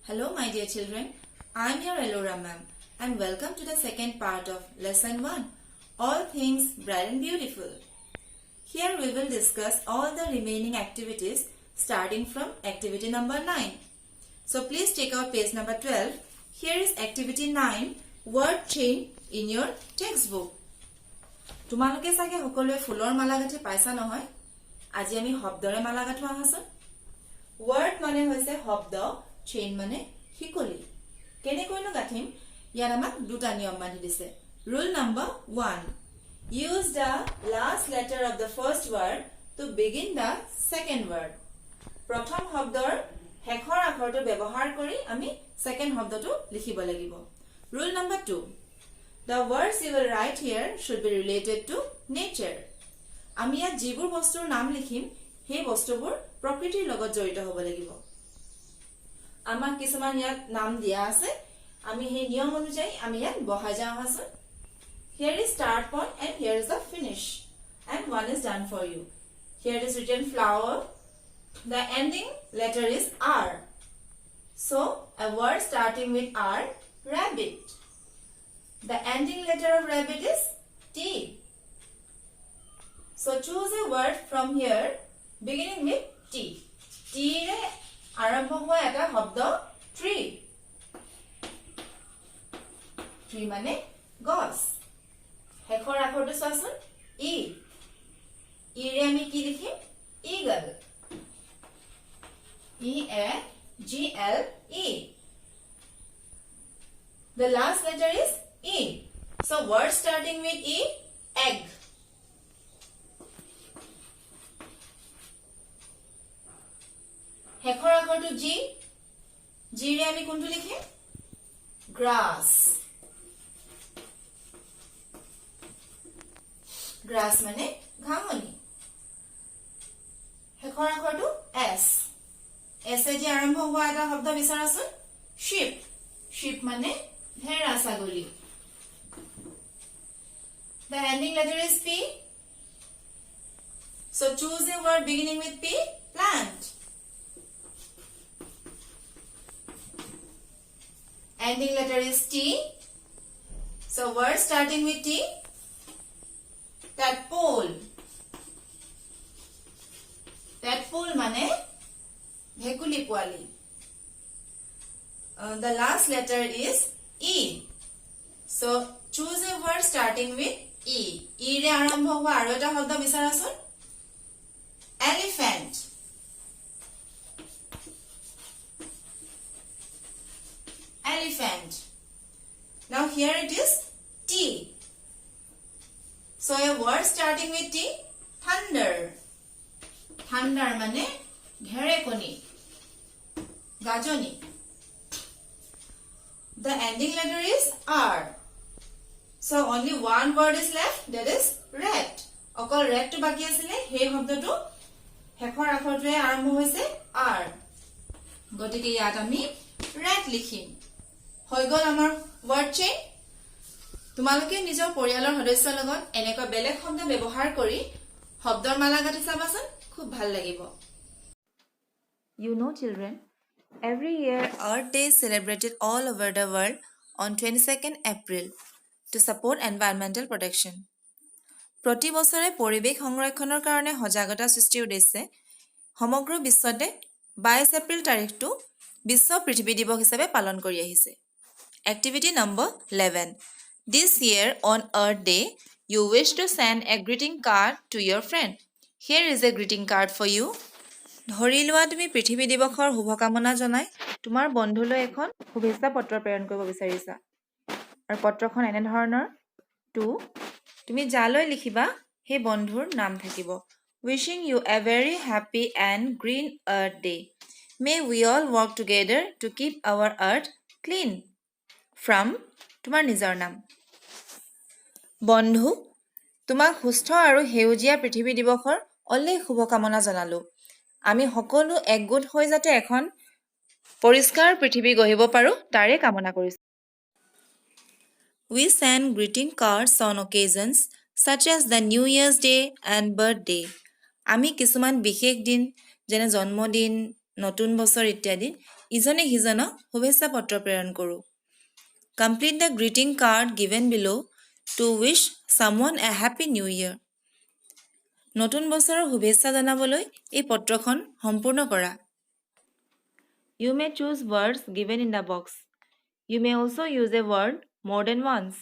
Hello my dear children, I am your Elora ma'am and welcome to the second part of lesson 1, All Things Bright and Beautiful. Here we will discuss all the remaining activities starting from activity number 9. So please take out page number 12. Here is activity 9, word chain in your textbook. তোমালোকে সাগে সকলোৱে ফুলৰ মালা গাঁঠি পাইছা নহয় আজি আমি শব্দৰে মালা গাঁঠো আহাচোন word মানে হৈছে শব্দ chain মানে হিকলি কেনে কইনো গাঁঠিম ইয়াৰ আমাক দুটা নিয়ম মানি দিছে rule number 1 use the last letter of the first word to begin the second word প্ৰথম শব্দৰ শেষৰ আখৰটো ব্যৱহাৰ কৰি আমি second শব্দটো লিখিব লাগিব rule number 2 The words you will write here should be related to nature. আমি ইয়াত যিবোৰ বস্তুৰ নাম লিখিম সেই বস্তুবোৰ প্ৰকৃতিৰ লগত জড়িত হ'ব লাগিব। আমাক কিছুমান ইয়াত নাম দিয়া আছে আমি সেই নিয়ম অনুযায়ী আমি ইয়াত বহাই যাওঁ আছো Here is start point and here is the finish and one is done for you. Here is written flower. The ending letter is R. So a word starting with R, rabbit. The ending letter of rabbit is T. So choose a word from here beginning with T. T re arambho hoy eta shobdo tree. Tree mane gos. Hekhor akhor to sasun E. E re ami ki likhim eagle. E-A-G-L-E. The last letter is E. So word starting with E, egg. Hekhor akhor to G. G re ami kuntu likhe? Grass. Grass mane ghamoni. Hekhor akhor to S. S e je arambho howa eta shobdo bicharasun sheep. Sheep mane bhera sagoli. The ending letter is P. So choose a word beginning with P. Plant. Ending letter is T. So word starting with T. Tadpole. Tadpole mane bhekuli poali. The last letter is E. So choose a word starting with E. E re arambho howa aro eta shobdo bicharasun elephant. Elephant. Now here it is T. So a word starting with T, thunder. Thunder mane dherekoni, gajoni. The ending letter is R. So only one word is left, that is rat. Okol rat to baki asile, he shobdo to hekhor akhor to arambho hoise R. Gotike yat ami rat likhim. Hoi gol amar word chain. তোমালোকে নিজৰ পৰিয়ালৰ সদস্যৰ লগত এনেকৈ বেলেগ শব্দ ব্যৱহাৰ কৰি শব্দৰ মালা গাঁঠি চাবাচোন খুব ভাল লাগিব You know children, every year Earth Day is celebrated all over the world on 22nd April to support environmental protection. প্ৰতি বছৰে পৰিৱেশ সংৰক্ষণৰ কাৰণে সজাগতা সৃষ্টিৰ উদ্দেশ্যে সমগ্ৰ বিশ্বতে 22 এপ্ৰিল তাৰিখটো বিশ্ব পৃথিৱী দিৱস হিচাপে পালন কৰি আহিছে Activity number 11 This year on Earth Day, you wish to send a greeting card to your friend. Here is a greeting card for you. ধৰি লোৱা তুমি পৃথিৱী দিৱসৰ শুভকামনা জনাই তোমাৰ বন্ধুলৈ এখন শুভেচ্ছা পত্ৰ প্ৰেৰণ কৰিব বিচাৰিছা আৰু পত্ৰখন এনে ধৰণৰ টু তুমি যালৈ লিখিবা সেই বন্ধুৰ নাম থাকিব Wishing you a very happy and green Earth Day. May we all work together to keep our earth clean. From তোমাৰ নিজৰ নাম বন্ধু তোমাক সুস্থ আৰু হেউজিয়া পৃথিৱী দিৱসৰ অলেখ শুভকামনা জনালো আমি সকলো একগোট হৈ যাতে এখন পৰিষ্কাৰ পৃথিৱী গঢ়িব পাৰো তাৰে কামনা কৰিছো We send greeting cards on occasions such as the New Year's Day and birthday আমি কিছুমান বিশেষ দিন যেনে জন্মদিন নতুন বছৰ ইত্যাদিত ইজনে সিজনক শুভেচ্ছা পত্ৰ প্ৰেৰণ কৰোঁ। Complete the greeting card given below to wish someone a happy new year. নতুন বছৰৰ শুভেচ্ছা জনাবলৈ এই পত্ৰখন সম্পূৰ্ণ কৰা। You may choose words given in the box. You may also use a word more than once.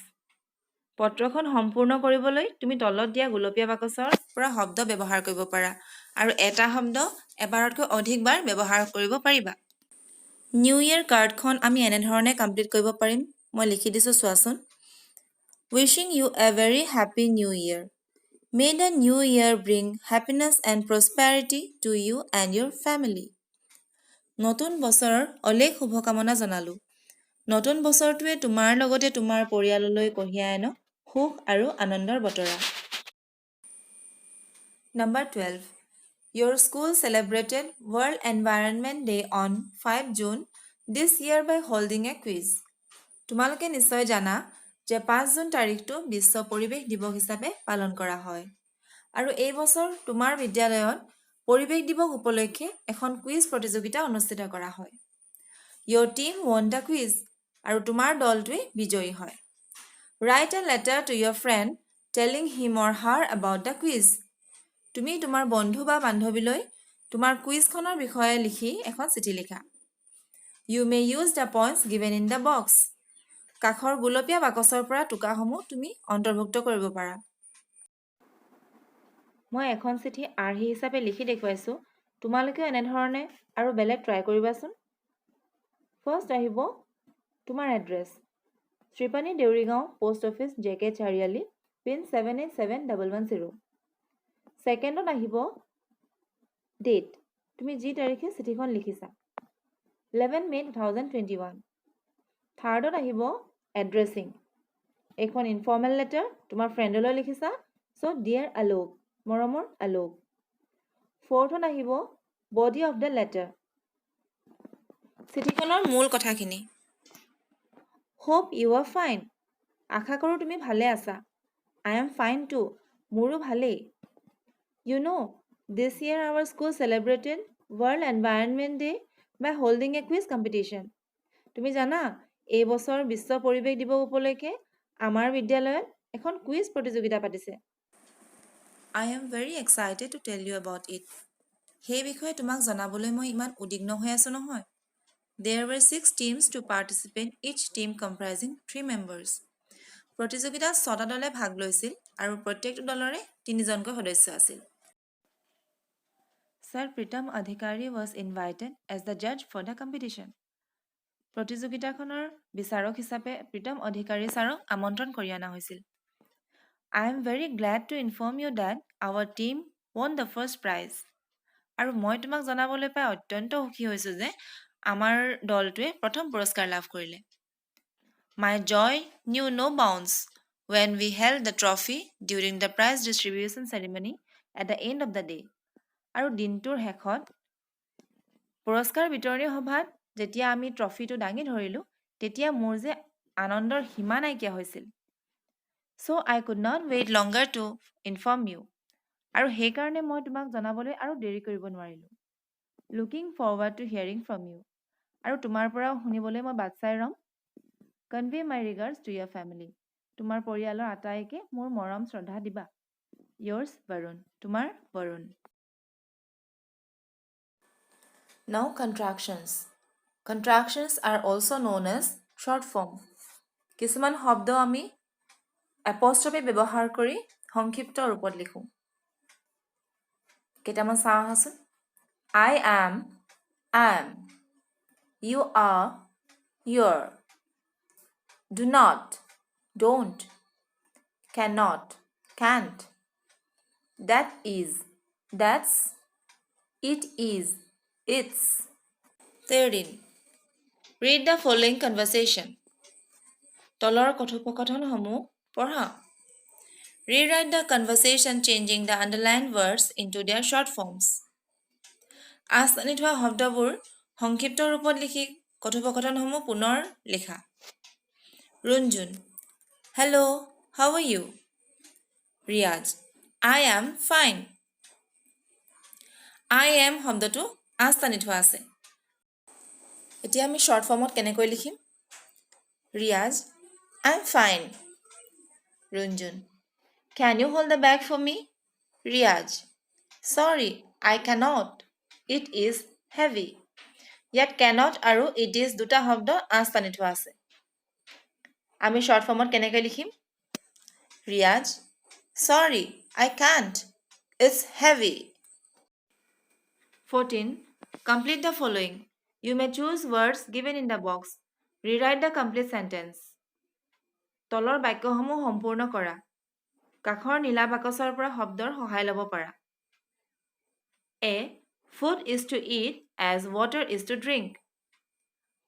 পত্ৰখন সম্পূৰ্ণ কৰিবলৈ তুমি তলত দিয়া গুলপীয়া বাকচৰ পৰা শব্দ ব্যৱহাৰ কৰিব পাৰা আৰু এটা শব্দ এবাৰতকৈ অধিকবাৰ ব্যৱহাৰ কৰিব পাৰিবা। নিউ ইয়েৰ কাৰ্ডখন আমি এনেধৰণে কমপ্লিট কৰিব পাৰিম। মই লিখি দিছোঁ চোৱাচোন। Wishing you a very happy new year. May the new year bring happiness and prosperity to you and your family. নতুন বছৰৰ অলেখ শুভকামনা জনালোঁ। নতুন বছৰটোৱে তোমাৰ লগতে তোমাৰ পৰিয়াললৈ কঢ়িয়াই আনক সুখ আৰু আনন্দৰ বতৰা। Number 12. Your school celebrated World Environment Day on 5 June this year by holding a quiz. তোমালোকে নিশ্চয় জানা যে 5 জুন তাৰিখটো বিশ্ব পৰিৱেশ দিৱস হিচাপে পালন কৰা হয় আৰু এই বছৰ তোমাৰ বিদ্যালয়ত পৰিৱেশ দিৱস উপলক্ষে এখন কুইজ প্ৰতিযোগিতা অনুষ্ঠিত কৰা হয়। Your team won the quiz আৰু তোমাৰ দলটোৱে বিজয়ী হয়। Write a letter to your friend telling him or her about the quiz. তুমি তোমাৰ বন্ধু বা বান্ধৱীলৈ তোমাৰ কুইজখনৰ বিষয়ে লিখি এখন চিঠি লিখা। You may use the points given in the box. কাষৰ গুলপীয়া বাকচৰ পৰা টোকাসমূহ তুমি অন্তৰ্ভুক্ত কৰিব পাৰা। মই এখন চিঠি আৰ্হি হিচাপে লিখি দেখুৱাইছোঁ। তোমালোকেও এনেধৰণে আৰু বেলেগ ট্ৰাই কৰিবাচোন। ফাৰ্ষ্ট আহিব তোমাৰ address. Sripani দেউৰিগাঁও post office JK চাৰিআলি পিন 787110। ছেকেণ্ডত আহিব ডেট। তুমি যি তাৰিখে চিঠিখন লিখিছা 11 মে 2021। থাৰ্ডত আহিব এড্ৰেছিং। এইখন ইনফৰ্মেল লেটাৰ তোমাৰ ফ্ৰেণ্ডলৈ লিখিছা চ' ডিয়াৰ আলোক, মৰমৰ আলোক। ফ'ৰ্থত আহিব বডি অফ দ্য লেটাৰ, চিঠিখনৰ মূল কথাখিনি। হোপ ইউ আৰ ফাইন, আশা কৰোঁ তুমি ভালে আছা। আই এম ফাইন টু, মোৰো ভালেই। You know' this year our school celebrated world environment day by holding a quiz competition. তুমি জানা এই বছৰ বিশ্ব পৰিৱেশ দিৱস উপলক্ষে আমাৰ বিদ্যালয়ত এখন কুইজ প্ৰতিযোগিতা পাতিছে। I am very excited to tell you about it. সেই বিষয়ে তোমাক জনাবলৈ মই ইমান উদ্বিগ্ন হৈ আছোঁ নহয়। There were 6 teams to participate, each team comprising 3 members. প্ৰতিযোগিতাত 6টা দলে ভাগ লৈছিল আৰু প্ৰত্যেকটো দলৰে 3জনকৈ সদস্য আছিল। Sir Pritam Adhikari was invited as the judge for the competition. প্ৰতিযোগিতাখনৰ বিচাৰক হিচাপে প্ৰীতম অধিকাৰী ছাৰক আমন্ত্ৰণ কৰি অনা হৈছিল। I am very glad to inform you that our team won the first prize. আৰু মই তোমাক জনাবলৈ পাই অত্যন্ত সুখী হৈছোঁ যে আমাৰ দলটোৱে প্ৰথম পুৰস্কাৰ লাভ কৰিলে। My joy knew no bounds when we held the trophy during the prize distribution ceremony at the end of the day. আৰু দিনটোৰ শেষত পুৰস্কাৰ বিতৰণী সভাত যেতিয়া আমি ট্ৰফিটো দাঙি ধৰিলোঁ তেতিয়া মোৰ যে আনন্দৰ সীমা নাইকিয়া হৈছিল। So I could not wait longer to inform you. আৰু সেইকাৰণে মই তোমাক জনাবলৈ আৰু দেৰি কৰিব নোৱাৰিলোঁ। Looking forward to hearing from you. আৰু তোমাৰ পৰাও শুনিবলৈ মই বাট চাই ৰ'ম। Convey my regards to your family. তোমাৰ পৰিয়ালৰ আটাইকে মোৰ মৰম শ্ৰদ্ধা দিবা। Yours Varun. তোমাৰ Varun. Now contractions. Contractions are also known as short form. কিছুমান শব্দ আমি এপষ্ট্ৰফি ব্যৱহাৰ কৰি সংক্ষিপ্ত ৰূপত লিখোঁ। কেইটামান চাওঁ আহাচোন। I am, you are, your, do not, don't, cannot, can't, that is, that's, it is, it's. 13. Read the following conversation. তলৰ কথোপকথনসমূহ পঢ়া। Rewrite the conversation changing the underlined words into their short forms. আচনি থোৱা শব্দবোৰ সংক্ষিপ্ত ৰূপত লিখি কথোপকথনসমূহ পুনৰ লিখা। Runjun, hello, how are you? Riyaz, I am fine. I am শব্দটো আঁচ টানি থোৱা আছে। এতিয়া আমি শ্বৰ্ট ফৰ্মত কেনেকৈ লিখিম? Riyaz, I am fine. Runjun, can you hold the bag for me? Riyaz, sorry, I cannot. It is heavy. ইয়াত cannot আৰু it is দুটা শব্দ আঁচ টানি থোৱা আছে। আমি শ্বৰ্ট ফৰ্মত কেনেকৈ লিখিম? ৰিয়াজ, sorry, I can't. It's heavy. 14. Complete the following. You may choose words given in the box. Rewrite the complete sentence. তলৰ বাক্যসমূহ সম্পূৰ্ণ কৰা। কাষৰ নীলা বাকচৰ পৰা শব্দৰ সহায় ল'ব পাৰা। A. Food is to eat as water is to drink.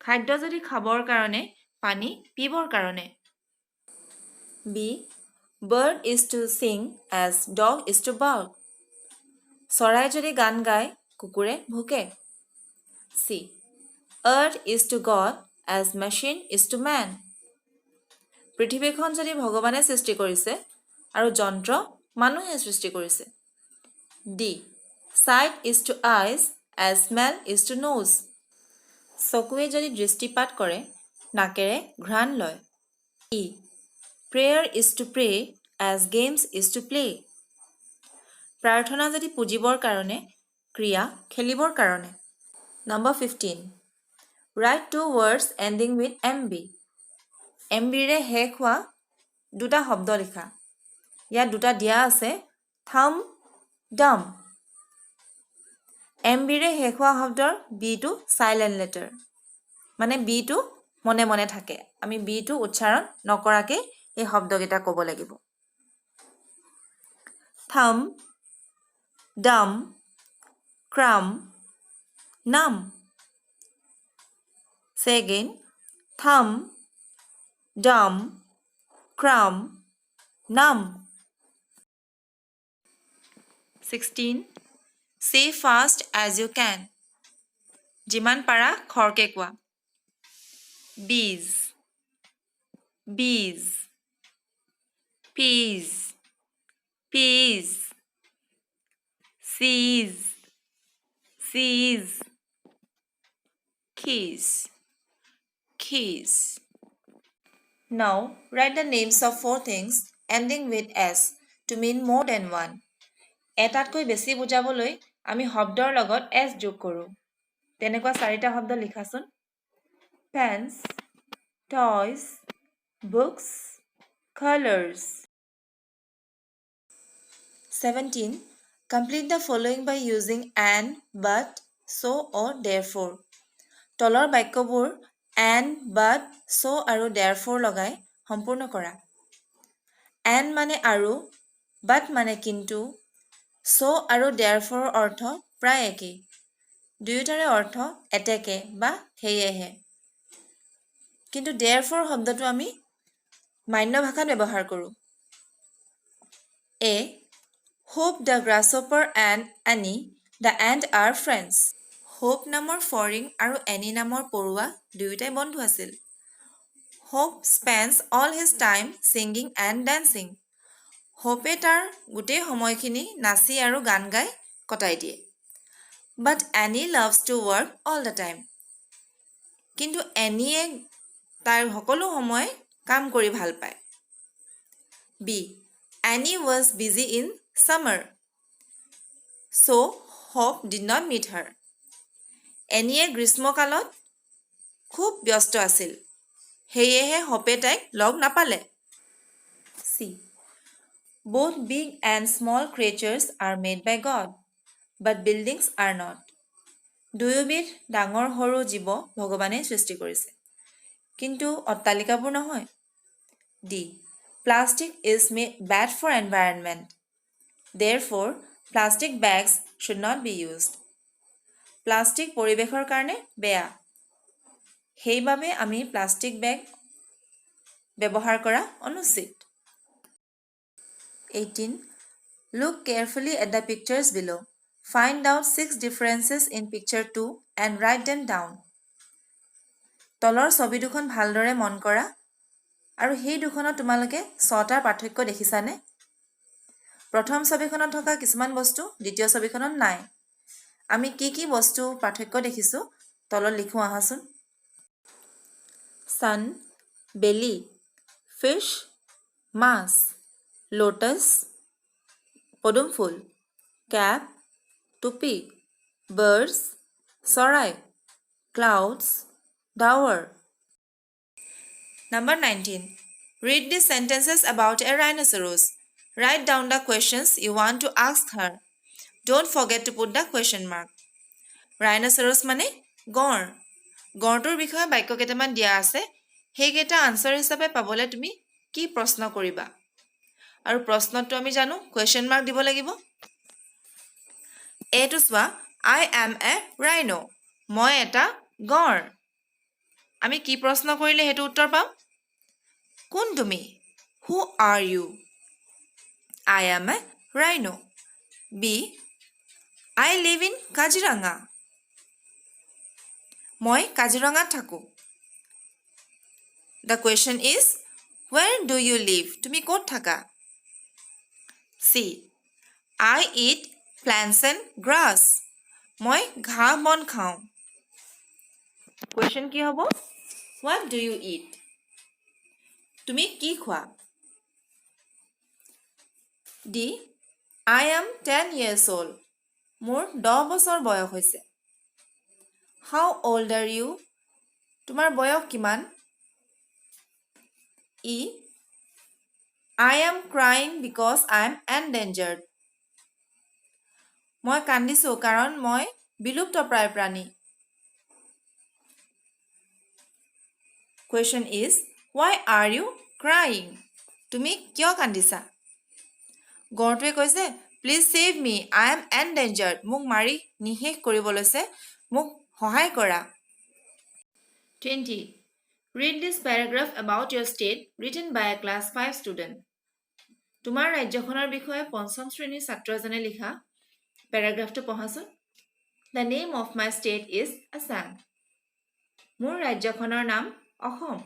খাদ্য যদি খাবৰ কাৰণে, পানী পিবৰ কাৰণে। B. Bird is to sing as dog is to bark. চৰাই যদি গান গায়, কুকুৰে ভুকে। C. Earth is to God as machine is to man. পৃথিৱীখন যদি ভগৱানে সৃষ্টি কৰিছে আৰু যন্ত্ৰ মানুহে সৃষ্টি কৰিছে। D. Sight is to eyes as smell is to nose. চকুৱে যদি দৃষ্টিপাত কৰে, নাকেৰে ঘ্ৰাণ লয়। E. Prayer is to pray as games is to play. প্ৰাৰ্থনা যদি পুজিবৰ কাৰণে, ক্ৰিয়া খেলিবৰ কাৰণে। Number 15. Write 2 words ending with MB. MBৰে শেষ হোৱা দুটা শব্দ লিখা। ইয়াত দুটা দিয়া আছে, thumb, dumb. MBৰে শেষ হোৱা শব্দৰ বিটো silent letter, মানে বিটো মনে মনে থাকে। আমি বিটো উচ্চাৰণ নকৰাকৈ এই শব্দকেইটা ক'ব লাগিব। thumb, dumb, crumb, numb. Say again. Thumb, dumb, crumb, numb. 16. Say fast as you can. যিমান পাৰা খৰকে কোৱা। Bees, bees, peas, peas, seas, seas, keys, keys. Now write the names of 4 things ending with S to mean more than one. এটাতকৈ বেছি বুজাবলৈ আমি শব্দৰ লগত S যোগ কৰোঁ। তেনেকুৱা 4টা শব্দ লিখাচোন। Pens, toys, books, colors. 17. Complete the following by using and, but, so or therefore. তলৰ বাক্যবোৰ and, but, so আৰু therefore লগাই সম্পূৰ্ণ কৰা। and মানে আৰু, but মানে কিন্তু, so আৰু therefore অৰ্থ প্ৰায় একেই। দুয়োটাৰে অৰ্থ এতেকে বা সেয়েহে। কিন্তু therefore শব্দটো আমি মান্য ভাষাত ব্যৱহাৰ কৰোঁ। A. Hope the grasshopper and Annie the ant are friends. Hope নামৰ ফৰিং আৰু এনি নামৰ পৰুৱা দুয়োটাই বন্ধু আছিল। Hope spends all his time singing and dancing. Hope তাৰ গোটেই সময়খিনি নাচি আৰু গান গাই কটাই দিয়ে। But Annie loves to work all the time. কিন্তু এনিয়ে তাৰ সকলো সময় কাম কৰি ভাল পায়। B. Annie was busy in summer, so Hope did not meet her. এনিয়ে গ্ৰীষ্মকালত খুব ব্যস্ত আছিল, সেয়েহে Hope তাইক লগ নাপালে। C. Both big and small creatures are made by God, but buildings are not. দুয়োবিধ ডাঙৰ সৰু জীৱ ভগৱানে সৃষ্টি কৰিছে, কিন্তু অট্টালিকাবোৰ নহয়। D. Plastic is bad for environment. Therefore, plastic bags should not be used. Plastic পৰিৱেশৰ কাৰণে বেয়া, সেইবাবে আমি প্লাষ্টিক বেগ ব্যৱহাৰ কৰা অনুচিত। 18. Look carefully at the pictures below. Find out 6 differences in picture 2 and write them down. তলৰ ছবি দুখন ভালদৰে মন কৰা আৰু সেই দুখনত তোমালোকে 6টা পাৰ্থক্য দেখিছানে? প্ৰথম ছবিখনত থকা কিছুমান বস্তু দ্বিতীয় ছবিখনত নাই। আমি কি বস্তু পাৰ্থক্য দেখিছো তলত লিখো আহাচোন sun belly fish mass lotus পদুম ফুল cap টুপি birds চৰাই clouds dower Number 19 Read the sentences about a rhinoceros Write down the questions you want to ask her Don't forget to put the question mark Rhinoceros মানে গড় গড়টোৰ বিষয়ে বাক্য কেইটামান দিয়া আছে হেইকেইটা আনসাৰ হিচাপে পাবলে তুমি কি প্ৰশ্ন কৰিবা আৰু প্ৰশ্নটো আমি জানো question mark দিব লাগিব এটো সোৱা I am a rhino মই এটা গড় আমি কি প্ৰশ্ন কৰিলে হেতু উত্তৰ পাম কোন তুমি Who are you I am a rhino B I live in Kaziranga মই কাজিৰঙাত থাকো The question is Where do you live তুমি ক'ত থাকা C I eat plants and grass মই ঘাঁহ বন খাওঁ Question কি হ'ব What do you eat তুমি কি খোৱা D I am 10 years old মোৰ 10 বছৰ বয়স হৈছে How old are you তোমাৰ বয়স কিমান E I am crying because I am endangered মই কান্দিছো কাৰণ মই বিলুপ্তপ্ৰায় প্ৰাণী Question is Why are you crying তুমি কিয় কান্দিছা গড়টোৱে কৈছে Please save me I am endangered মোক মাৰি নিহেখ কৰিব লৈছে মোক সহায় কৰা 20 Read this paragraph about your state written by a class 5 student তোমাৰ ৰাজ্যখনৰ বিষয়ে পঞ্চম শ্ৰেণীৰ ছাত্ৰজনে লিখা প্যাৰাগ্ৰাফটো পঢ়াছোন The name of my state is Assam মোৰ ৰাজ্যখনৰ নাম Assam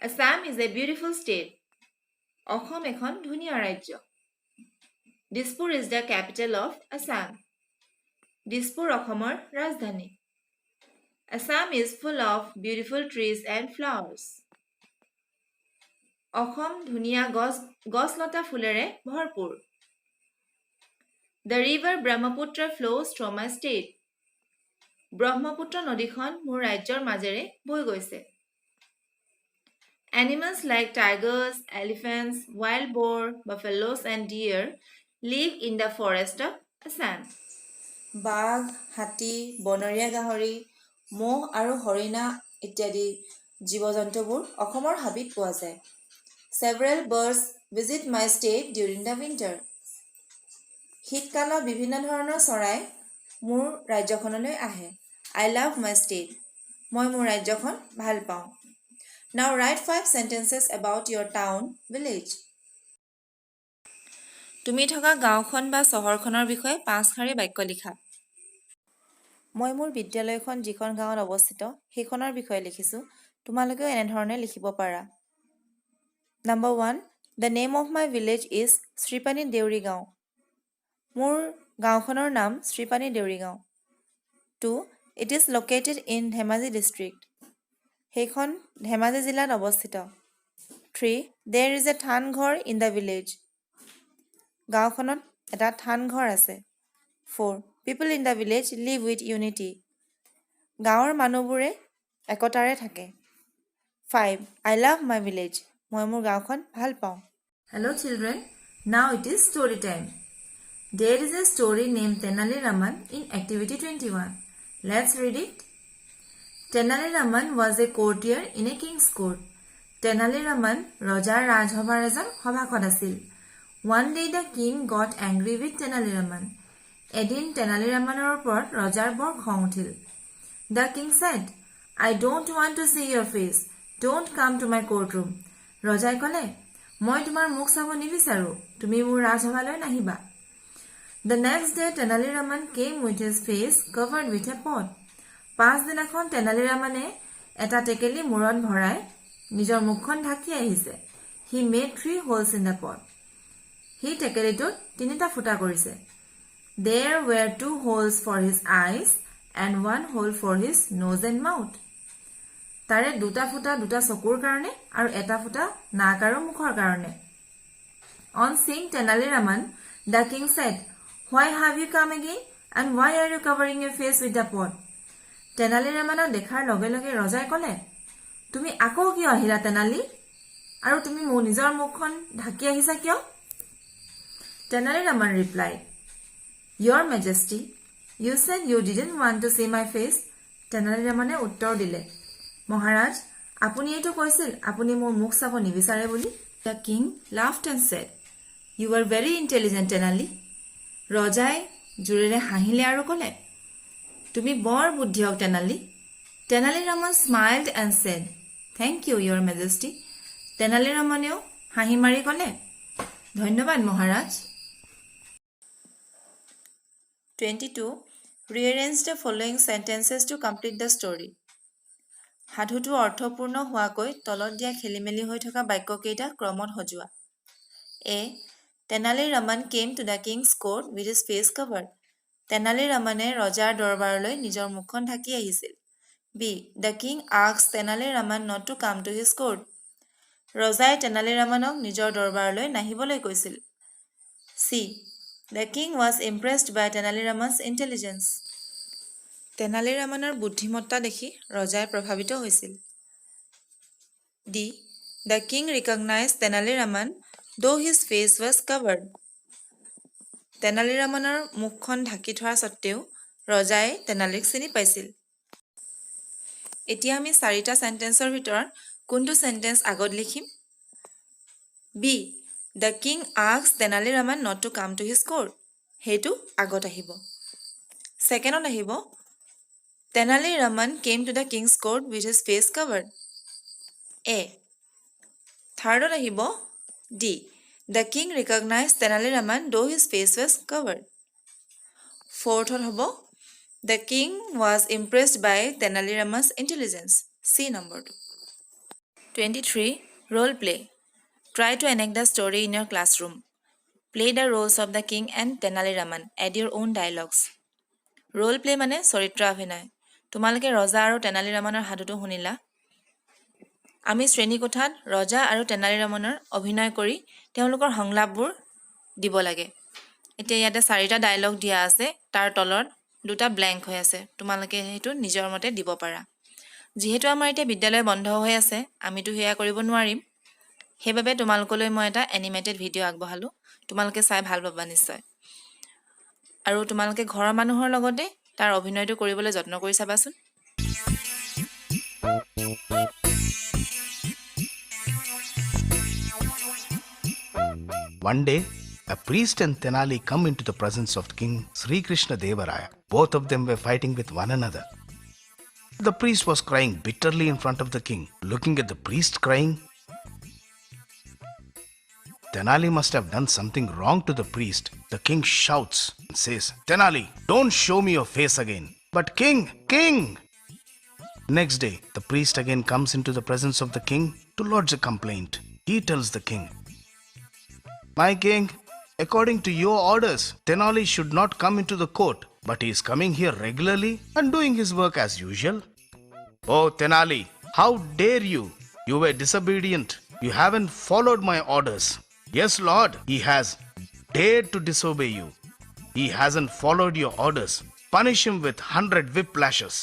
Assam is a beautiful state Assam এখন ধুনীয়া ৰাজ্য Dispur is the capital of Assam Dispur অসমৰ ৰাজধানী Assam is full of beautiful trees and flowers Assam ধুনীয়া গছ লতা ফুলেৰে ভৰপুৰ The river Brahmaputra flows through my state Brahmaputra নদীখন মোৰ ৰাজ্যৰ মাজেৰে বৈ গৈছে Animals like tigers, elephants, wild boar, buffaloes and deer live in the forest of Assam. বাঘ, হাতী, বনৰীয়া গাহৰি, মহ আৰু হৰিণা ইত্যাদি জীৱ-জন্তুবোৰ অসমৰ হাবিত পোৱা যায়। Several birds visit my state during the winter. শীতকালত বিভিন্ন ধৰণৰ চৰাই মোৰ ৰাজ্যখনলৈ আহে। I love my state. মই মোৰ ৰাজ্যখন ভাল পাওঁ। Now write 5 sentences about your town, village. তুমি থকা গাঁওখন বা চহৰখনৰ বিষয়ে 5 শাৰী বাক্য লিখা। মই মোৰ বিদ্যালয়খন যিখন গাঁৱত অৱস্থিত সেইখনৰ বিষয়ে লিখিছো। তোমালোকেও এনে ধৰণে লিখিব পাৰা। Number 1. The name of my village is Sripani Deuri গাঁও। মোৰ গাঁওখনৰ নাম Sripani Deuri গাঁও। 2. It is located in Dhemaji district. সেইখন ধেমাজি জিলাত অৱস্থিত 3. There is a থান ঘৰ in the village. গাঁওখনত এটা থান ঘৰ আছে 4. People in the village live with unity. গাঁৱৰ মানুহবোৰে একতাৰে থাকে 5. I love my village. মই মোৰ গাঁওখন ভাল পাওঁ Hello children, now it is story time. There is a story named Tenali Raman in activity 21. Let's read it. Tenali Raman was a courtier in a king's court. Tenali Raman ৰজাৰ ৰাজসভাৰ এজন সভাসদ আছিল। One day the king got angry with Tenali Raman. এদিন Tenali Ramanৰ ওপৰত ৰজাৰ বৰ খং উঠিল। The king said, I don't want to see your face. Don't come to my courtroom. ৰজাই ক'লে, মই তোমাৰ মুখ চাব নিবিচাৰো। তুমি মোৰ ৰাজসভালৈ নাহিবা। The next day Tenali Raman came with his face covered with a pot. পাছদিনাখন Tenali Ramane এটা টেকেলি মূৰত ভৰাই নিজৰ মুখখন ঢাকি আহিছে। He made 3 holes in the pot. He টেকেলিটোত 3টা ফুটা কৰিছে। There were 2 holes for his eyes and 1 hole for his nose and mouth. তাৰে দুটা ফুটা দুটা চকুৰ কাৰণে আৰু এটা ফুটা নাক আৰু মুখৰ কাৰণে. On seeing Tenali Raman, the king said, "Why have you come again and why are you covering your face with the pot?" Tenali Ramanক দেখাৰ লগে লগে ৰজাই ক'লে, "তুমি আকৌ কিয় আহিলা তেনালী? আৰু তুমি মোৰ নিজৰ মুখখন ঢাকি আহিছা কিয়?" Tenali Raman replied, "Your Majesty, you said you didn't want to see my face." Tenali Ramane উত্তৰ দিলে, "মহাৰাজ, আপুনি এইটো কৈছিল আপুনি মোৰ মুখ চাব নিবিচাৰে বুলি." The king laughed and said, "You are very intelligent, Tenali." ৰজাই জোৰেৰে হাঁহিলে আৰু ক'লে, "তুমি বৰ বুদ্ধিয়ক Tenali." Tenali Raman smiled and said, "Thank you, Your Majesty." Tenali Ramaনেও হাঁহি মাৰি ক'লে, "ধন্যবাদ মহাৰাজ." 22. Rearrange the following sentences to complete the story. সাধুটো অৰ্থপূৰ্ণ হোৱাকৈ তলত দিয়া খেলিমেলি হৈ থকা বাক্যকেইটা ক্ৰমত সজোৱা. A. Tenali Raman came to the king's court with his face covered. Tenali Ramane ৰজাৰ দৰবাৰলৈ নিজৰ মুখখন ঢাকি আহিছিল. B. The king asked Tenali Raman not to come to his court. ৰজাই Tenali Ramanক নিজৰ দৰবাৰলৈ নাহিবলৈ কৈছিল. C. The king was impressed by Tenali Raman's intelligence. Tenali Ramaনৰ বুদ্ধিমত্তা দেখি ৰজাই প্ৰভাৱিত হৈছিল. D. The king recognized Tenali Raman though his face was covered. Tenali Ramanৰ মুখখন ঢাকি থোৱা সত্ত্বেও ৰজাই তেনালীক চিনি পাইছিল. এতিয়া আমি 4টা সেন্টেন্সৰ ভিতৰত কোনটো সেন্টেন্স আগত লিখিম? B. The king asked Tenali Raman not to come to his court. হেতু আগত আহিব. সেকেন্ডত আহিব Tenali Raman came to the king's court with his face covered. A. Thirdot আহিব D. The king recognized Tenali Raman though his face was covered. Fourthot হ'ব The king was impressed by Tenali Raman's intelligence. C number 2. 23. Role play. Try to enact the story in your classroom. Play the roles of the king and Tenali Raman. Add your own dialogues. Role play মানে চৰিত্ৰ অভিনয়. তোমালোকে ৰজা আৰু তেনালী ৰামানৰ সাধুটো শুনিলা. আমি শ্ৰেণীকোঠাত ৰজা আৰু তেনালী ৰামানৰ অভিনয় কৰি তেওঁলোকৰ সংলাপবোৰ দিব লাগে. এতিয়া ইয়াতে 4টা ডায়লগ দিয়া আছে, তাৰ তলত 2টা ব্ল্যাঙ্ক হৈ আছে. তোমালোকে হেতু নিজৰ মতে দিব পাৰা. যেহেতু আমাৰ এতিয়া বিদ্যালয় বন্ধ হৈ আছে, আমিতো হেয়া কৰিব নোৱাৰিম. হেবাবে তোমালোকলৈ মই এটা এনিমেটেড ভিডিও আগবঢ়ালো. তোমালোকে চাই ভাল পাবা নিশ্চয়. আৰু তোমালোকে ঘৰৰ মানুহৰ লগতে তাৰ অভিনয়টো কৰিবলৈ যত্ন কৰি চাবাচোন. One day, a priest and Tenali come into the presence of King Sri Krishna Deva Raya. Both of them were fighting with one another. The priest was crying bitterly in front of the king. Looking at the priest crying, Tenali must have done something wrong to the priest. The king shouts and says, "Tenali, don't show me your face again." But king! Next day, the priest again comes into the presence of the king to lodge a complaint. He tells the king, "My king, according to your orders, Tenali should not come into the court, but he is coming here regularly and doing his work as usual." "Oh, Tenali, how dare you? You were disobedient. You haven't followed my orders." "Yes, Lord, he has dared to disobey you. He hasn't followed your orders. Punish him with 100 whip lashes."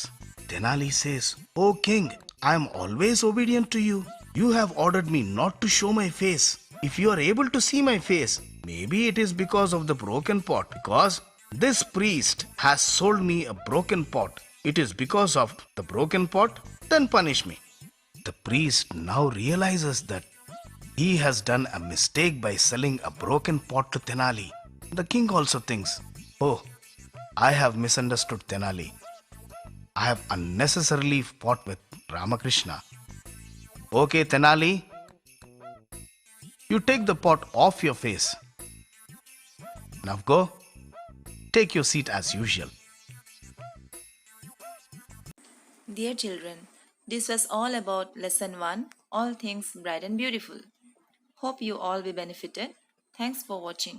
Tenali says, "Oh king, I am always obedient to you. You have ordered me not to show my face. If you are able to see my face, maybe it is because of the broken pot. Because this priest has sold me a broken pot. It is because of the broken pot, then punish me." The priest now realizes that he has done a mistake by selling a broken pot to Tenali. The king also thinks, "Oh, I have misunderstood Tenali. I have unnecessarily fought with Ramakrishna. Okay, Tenali, you take the pot off your face. Now go, take your seat as usual." Dear children, this was all about lesson 1, All Things Bright and Beautiful. Hope you all be benefited. Thanks for watching.